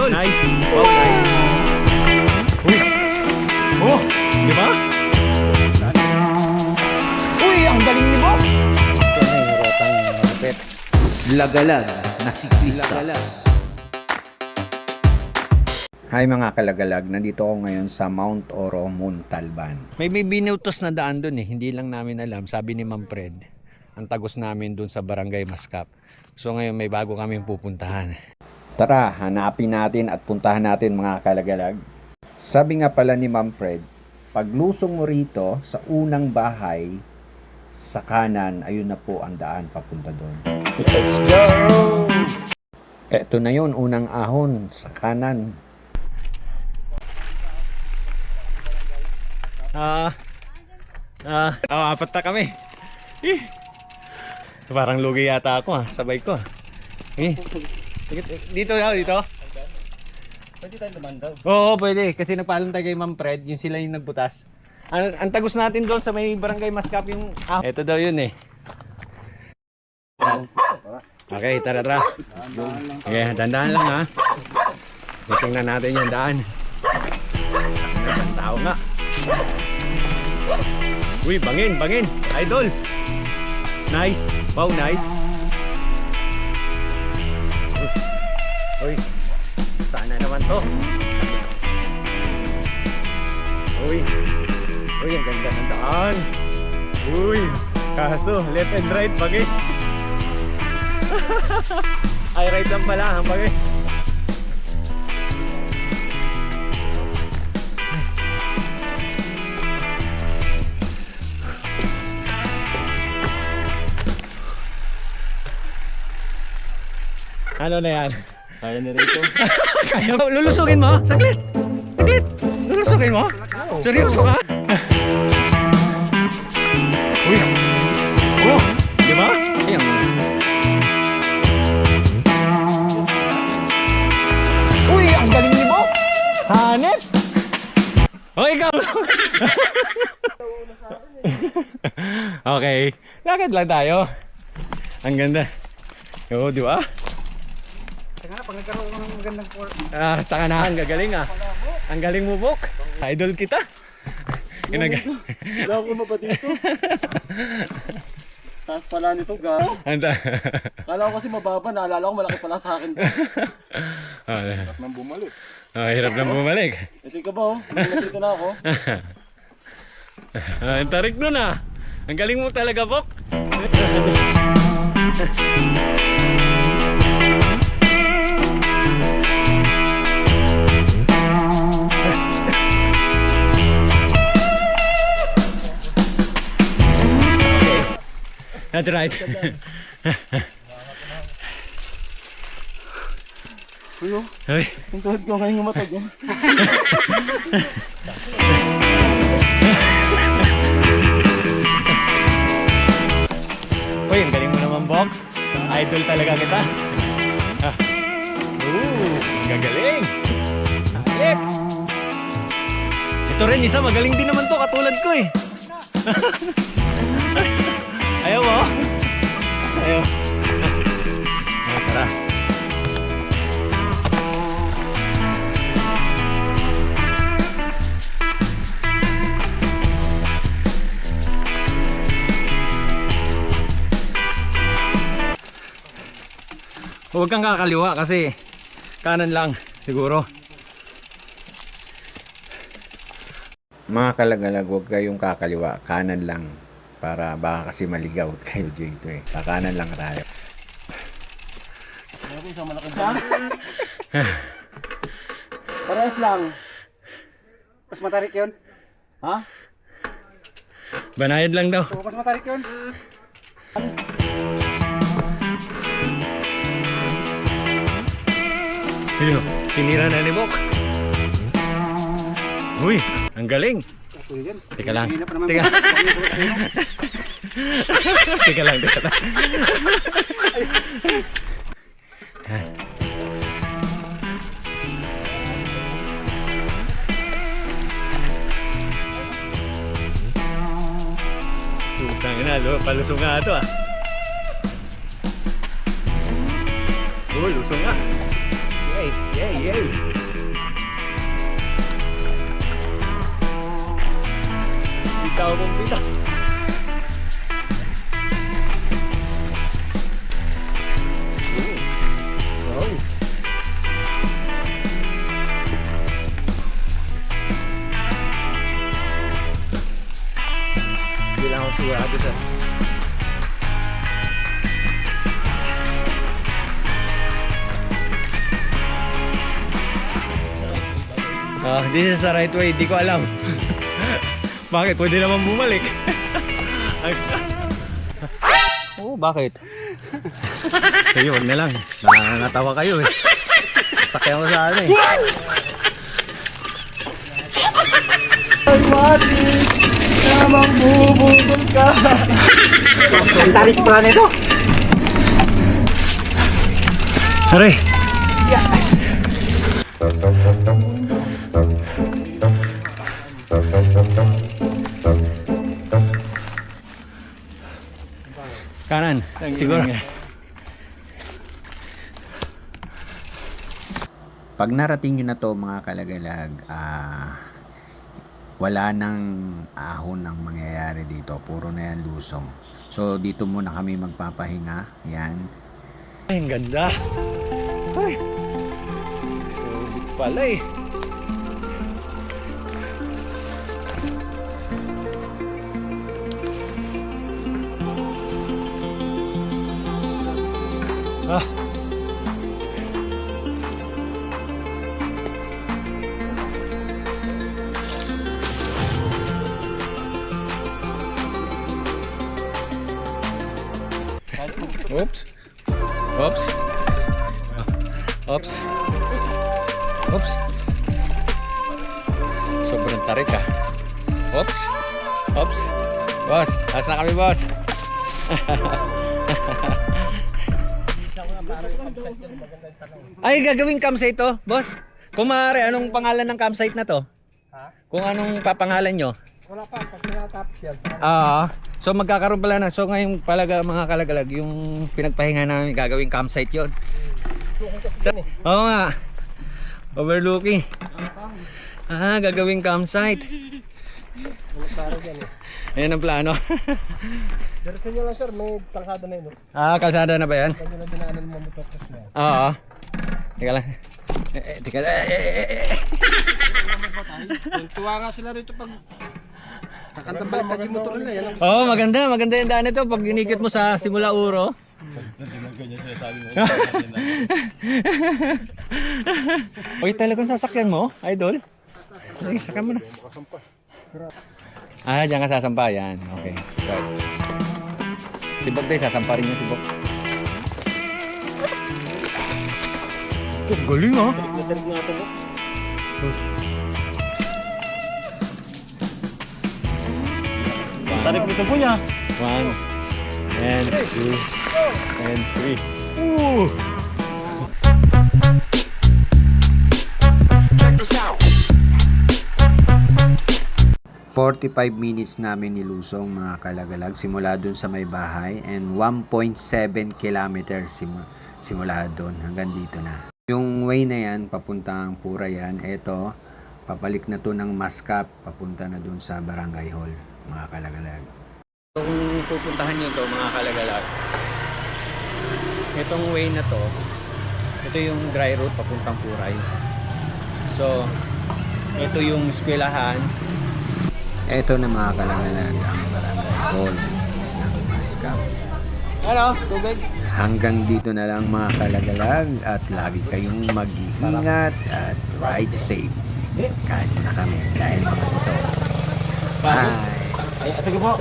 Idol. Nice. Wow, nice. Uy. Oh, di ba? Uy, ang galing ni Bob! Ito na yung rotang malapit. Lagalag na siklista. Hi mga kalagalag, nandito ako ngayon sa Mount Oro, Montalban. May binutos na daan doon hindi lang namin alam. Sabi ni Ma'am Fred, ang tagos namin doon sa Barangay Mascap. So ngayon may bago kaming pupuntahan. Tara, hanapin natin at puntahan natin mga kalagalag. Sabi nga pala ni Ma'am Fred, paglusong mo rito sa unang bahay, sa kanan, ayun na po ang daan papunta doon. Let's go! Eto na yun, unang ahon sa kanan. Apat na kami. Parang lugi yata ako sabay ko. Dito. Pwede tayo naman daw. Oo, pwede. Kasi nagpaalam tayo kay Ma'am Fred, yun sila yung nagbutas. Ang tagos natin doon sa may Barangay Mascap yung... Ito daw yun Okay, tara. Okay, dandahan lang ha. Tingnan natin yung daan. Ang tao nga. Uy, bangin. Idol. Nice. Wow, nice. Uy, sana naman to. Uy, ang ganda ng daan. Uy, kaso left and right bagay. Ay, right lang pala ang bagay. Ano na yan? Kaya na rin ito. Kaya lulusugin mo? Saglit. Lulusugin mo? Seryoso ka? Uy. Oh, di ba? Ayan. Uy, ang galing ni Bob! Hanep. Oh, ikaw. Okay. Lakad lang tayo. Ang ganda. Oo, di ba? Saka pag nagkaroon ko ng magandang court. Tsaka na, ang gagaling Ang galing mo, Bok. Idol kita. Wala ko ba dito? Taas pala nito, garo. Kala ko kasi mababa, naalala ko malaki pala sa akin. Hirap nang bumalik. Hirap nang bumalik. Kasi ka ba, nandito na ako. Ang tarik nun Ang galing mo talaga, Bok. That's right. Uyo, Uy. ang tuhod ko ngayon yung matag yan. Uy, ang galing mo naman, Bok. Idol talaga kita. Ang gagaling. Alip. Ito rin, isa magaling din naman to, katulad ko Ayaw mo? Ayaw. Tara. Huwag kang kakaliwa kasi kanan lang siguro. Mga kalagalag, huwag kayong kakaliwa, kanan lang. Para baka kasi maligaw kayo dito Kakanan lang tayo. Meron isang malaking dyan. Parehas lang. Mas matarik yun. Ha? Banayad lang daw. So, mas matarik yun. Ayun, tinira na ni Bok. Uy, ang galing. Teka lang. Teka lang. Putang ina, palusong nga ito lusong nga. Yay! Yay! Yay! Bitaw mong bitaw. Oh. Hindi lang ako sigurado sa this is the right way, di ko alam. Bakit? Pwede naman bumalik. Oo, bakit? Kayo, wag na lang. Nakakatawa kayo eh. Sakyan ko sa ano eh. Ay, mati! Namang bubulol ka! Ang tarik pala nito. Aray! Kanan, siguro. Pag narating nyo na to mga kalagalag, wala nang ahon ang mangyayari dito. Puro na yan lusong. So dito muna kami magpapahinga. Yan. Ay, ang ganda. Ay. Tubig pala eh. Ah. Oops. Oops. Oops. Oops. Sobrang tarik ah. Oops. Oops. Boss, alas na kami boss. Ay, gagawing campsite to, boss. Kung maaari, anong pangalan ng campsite na to? Ha? Kung anong papangalan nyo? Wala pa, pag tinatapos yan. So magkakaroon pala na. So ngayon palaga mga kalagalag, yung pinagpahinga namin gagawing campsite yon. Oo nga. Overlooking. Gagawing campsite. Ayan ang plano. Diretso nyo lang sir, may kalsada na yun. Kalsada na ba yan? Pag yun ang dinaanan mo motocross na yan. Oo. Teka lang. Teka lang. Tuwa nga sila rito pag sa kantang baliktad yung motor nila. Yan ang Maganda. Maganda yung daan ito. Pag inikit mo sa simula uro. Uy, talagang sasakyan mo, idol? Ay, sakyan mo na. Diyan ka sasampa. Yan. Okay. Right. Si Bok tayo, sasampa rin niya si Bok. Galing ah. Tarik nito po niya. 1 and 2 and 3. Ooh! Check this out. 45 minutes namin nilusong mga kalagalag simula dun sa may bahay and 1.7 kilometers simula dun hanggang dito na. Yung way na yan, papuntang Pura yan. Eto, papalik na to ng Mascap, papunta na dun sa Barangay Hall mga kalagalag. Kung pupuntahan nyo to mga kalagalag, itong way na to, ito yung dry route papuntang Puray. So, ito yung eskwelahan. Ito na mga kalagalag ang Barangay Hall ng Mascap. Hello, tubig. Hanggang dito na lang mga kalagalag at lagi kayong mag-iingat at ride safe. Kahit na kami dahil mga ito. Bye! Ay, sige po.